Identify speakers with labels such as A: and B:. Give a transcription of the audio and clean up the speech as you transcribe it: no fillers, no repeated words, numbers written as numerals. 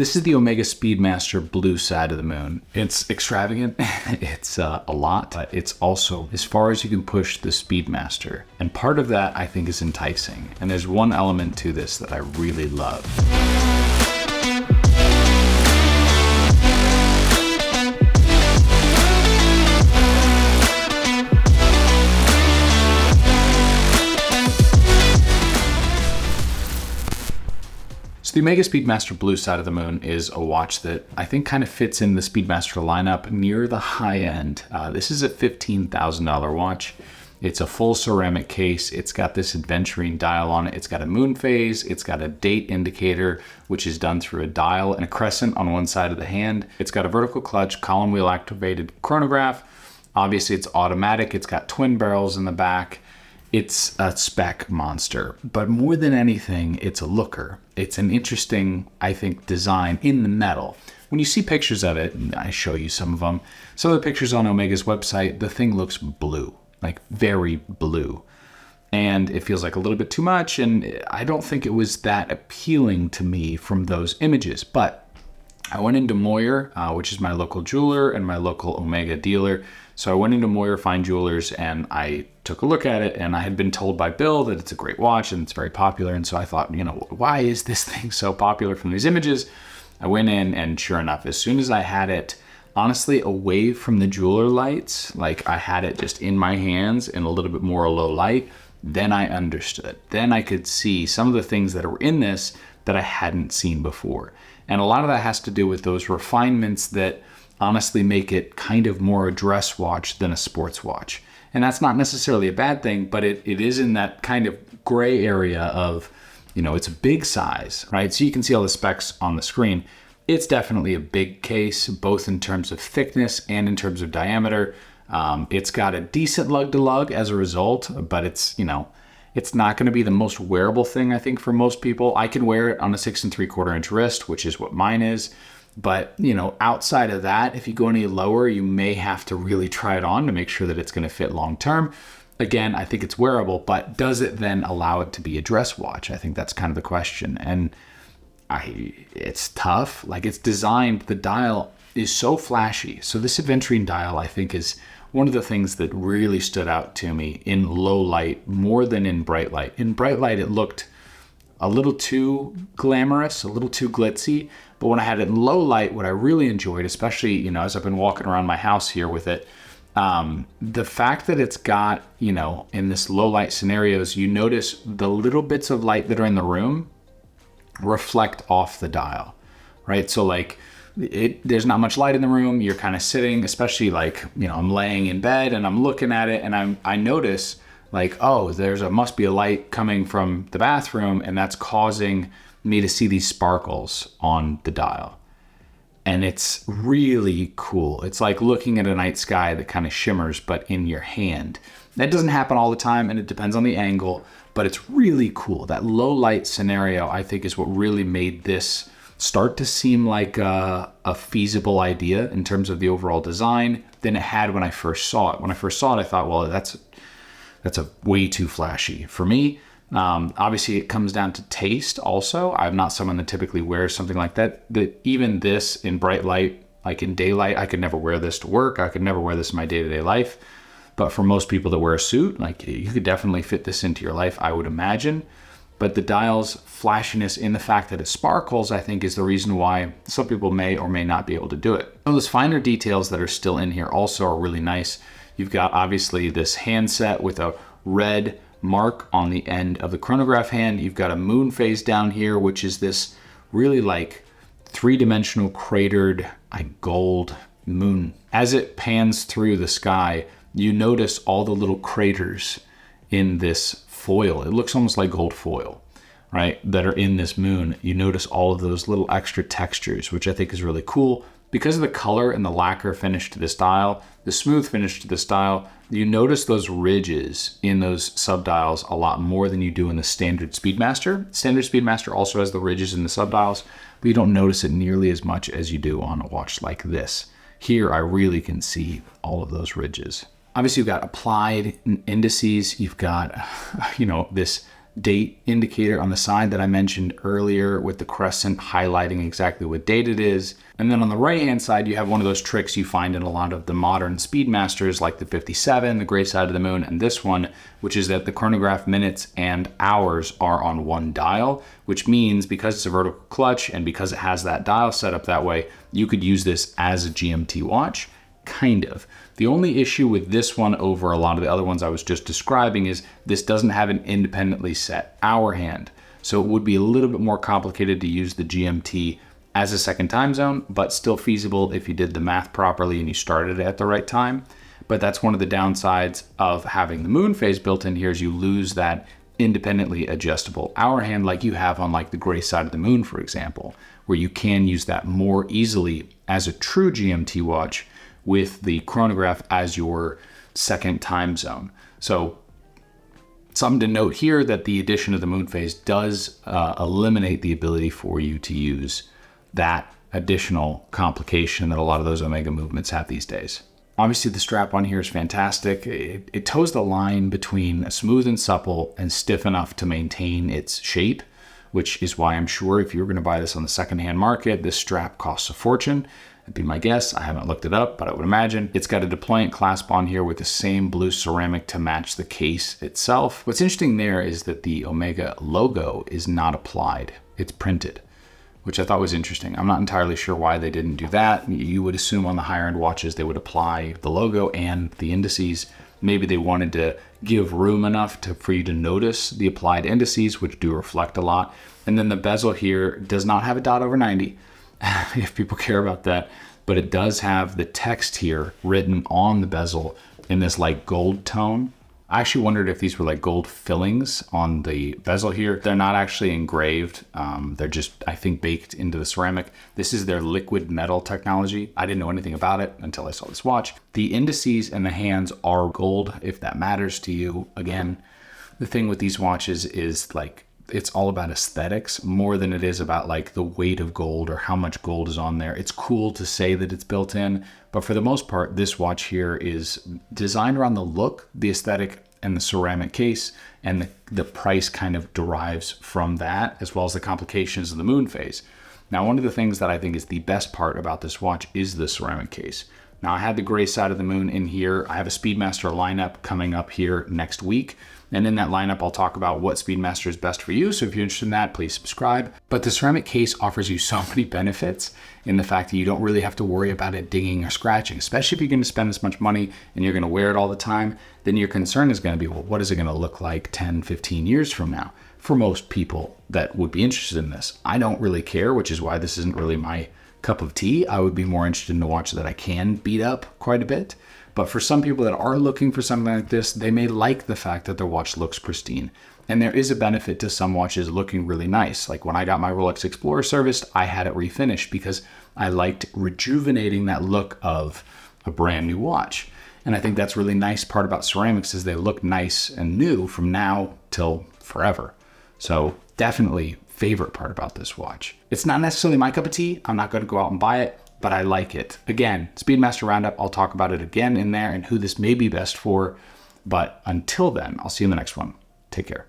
A: This is the Omega Speedmaster blue side of the moon. It's extravagant, it's a lot, but it's also as far as you can push the Speedmaster. And part of that I think is enticing. And there's one element to this that I really love. So the Omega Speedmaster blue side of the moon is a watch that I think kind of fits in the Speedmaster lineup near the high end. This is a $15,000 watch. It's a full ceramic case. It's got this Aventurine dial on it. It's got a moon phase. It's got a date indicator, which is done through a dial and a crescent on one side of the hand. It's got a vertical clutch, column wheel activated chronograph. Obviously it's automatic. It's got twin barrels in the back. It's a spec monster, but more than anything, it's a looker. It's an interesting, I think, design in the metal. When you see pictures of it, and I show you some of them, some of the pictures on Omega's website, the thing looks blue, like very blue. And it feels like a little bit too much, and I don't think it was that appealing to me from those images. But I went into Moyer, which is my local jeweler and my local Omega dealer. So I went into Moyer Fine Jewelers and I took a look at it, and I had been told by Bill that it's a great watch and it's very popular. And so I thought, you know, why is this thing so popular from these images? I went in, and sure enough, as soon as I had it, honestly, away from the jeweler lights, like I had it just in my hands in a little bit more low light, then I understood. Then I could see some of the things that are in this that I hadn't seen before. And a lot of that has to do with those refinements that honestly make it kind of more a dress watch than a sports watch. And that's not necessarily a bad thing, but it is in that kind of gray area of, you know, it's a big size, right? So you can see all the specs on the screen. It's definitely a big case, both in terms of thickness and in terms of diameter. It's got a decent lug to lug as a result, but it's, you know, it's not going to be the most wearable thing, I think, for most people. I can wear it on a 6 3/4 inch wrist, which is what mine is. But, you know, outside of that, if you go any lower, you may have to really try it on to make sure that it's going to fit long term. Again, I think it's wearable, but does it then allow it to be a dress watch? I think that's kind of the question. And it's tough. Like, it's designed, the dial is so flashy. So this Aventurine dial, I think, is one of the things that really stood out to me in low light more than in bright light. In bright light, it looked a little too glamorous, a little too glitzy. But when I had it in low light, what I really enjoyed, especially, you know, as I've been walking around my house here with it, the fact that it's got, you know, in this low light scenarios, you notice the little bits of light that are in the room reflect off the dial, right? So like there's not much light in the room. You're kind of sitting, especially like, you know, I'm laying in bed and I'm looking at it, and I notice like, oh, must be a light coming from the bathroom, and that's causing me to see these sparkles on the dial. And it's really cool. It's like looking at a night sky that kind of shimmers, but in your hand. That doesn't happen all the time, and it depends on the angle, but it's really cool. That low light scenario, I think, is what really made this start to seem like a feasible idea in terms of the overall design than it had when I first saw it. When I first saw it, I thought, well, that's a way too flashy for me. Obviously, it comes down to taste also. I'm not someone that typically wears something like that. Even this in bright light, like in daylight, I could never wear this to work. I could never wear this in my day-to-day life. But for most people that wear a suit, like, you could definitely fit this into your life, I would imagine. But the dial's flashiness in the fact that it sparkles, I think, is the reason why some people may or may not be able to do it. Some of those finer details that are still in here also are really nice. You've got obviously this handset with a red mark on the end of the chronograph hand. You've got a moon phase down here, which is this really like three-dimensional cratered gold moon. As it pans through the sky, you notice all the little craters in this foil. It looks almost like gold foil, right? That are in this moon. You notice all of those little extra textures, which I think is really cool. Because of the color and the lacquer finish to this dial, the smooth finish to this dial, you notice those ridges in those subdials a lot more than you do in the standard Speedmaster. Standard Speedmaster also has the ridges in the subdials, but you don't notice it nearly as much as you do on a watch like this. Here, I really can see all of those ridges. Obviously, you've got applied indices. You've got, you know, this date indicator on the side that I mentioned earlier with the crescent highlighting exactly what date it is. And then on the right-hand side, you have one of those tricks you find in a lot of the modern Speedmasters like the 57, the gray side of the moon, and this one, which is that the chronograph minutes and hours are on one dial, which means because it's a vertical clutch and because it has that dial set up that way, you could use this as a GMT watch. Kind of. The only issue with this one over a lot of the other ones I was just describing is this doesn't have an independently set hour hand. So it would be a little bit more complicated to use the GMT as a second time zone, but still feasible if you did the math properly and you started it at the right time. But that's one of the downsides of having the moon phase built in here is you lose that independently adjustable hour hand like you have on like the gray side of the moon, for example, where you can use that more easily as a true GMT watch with the chronograph as your second time zone. So something to note here that the addition of the moon phase does eliminate the ability for you to use that additional complication that a lot of those Omega movements have these days. Obviously the strap on here is fantastic. It toes the line between smooth and supple and stiff enough to maintain its shape, which is why I'm sure if you're going to buy this on the secondhand market, this strap costs a fortune. That'd be my guess. I haven't looked it up, but I would imagine. It's got a deployant clasp on here with the same blue ceramic to match the case itself. What's interesting there is that the Omega logo is not applied. It's printed, which I thought was interesting. I'm not entirely sure why they didn't do that. You would assume on the higher end watches, they would apply the logo and the indices. Maybe they wanted to give room enough for you to notice the applied indices, which do reflect a lot. And then the bezel here does not have a dot over 90. If people care about that, but it does have the text here written on the bezel in this like gold tone. I actually wondered if these were like gold fillings on the bezel here. They're not actually engraved. They're just, I think, baked into the ceramic. This is their liquid metal technology. I didn't know anything about it until I saw this watch. The indices and the hands are gold, if that matters to you. Again, the thing with these watches is like, it's all about aesthetics more than it is about like the weight of gold or how much gold is on there. It's cool to say that it's built in, but for the most part, this watch here is designed around the look, the aesthetic, and the ceramic case, and the price kind of derives from that, as well as the complications of the moon phase. Now, one of the things that I think is the best part about this watch is the ceramic case. Now, I had the gray side of the moon in here. I have a Speedmaster lineup coming up here next week. And in that lineup, I'll talk about what Speedmaster is best for you. So if you're interested in that, please subscribe. But the ceramic case offers you so many benefits in the fact that you don't really have to worry about it dinging or scratching, especially if you're going to spend this much money and you're going to wear it all the time. Then your concern is going to be, well, what is it going to look like 10, 15 years from now? For most people that would be interested in this, I don't really care, which is why this isn't really my cup of tea. I would be more interested in a watch that I can beat up quite a bit. But for some people that are looking for something like this, they may like the fact that their watch looks pristine. And there is a benefit to some watches looking really nice. Like when I got my Rolex Explorer serviced, I had it refinished because I liked rejuvenating that look of a brand new watch. And I think that's really nice part about ceramics is they look nice and new from now till forever. So definitely favorite part about this watch. It's not necessarily my cup of tea. I'm not going to go out and buy it, but I like it. Again, Speedmaster Roundup, I'll talk about it again in there and who this may be best for. But until then, I'll see you in the next one. Take care.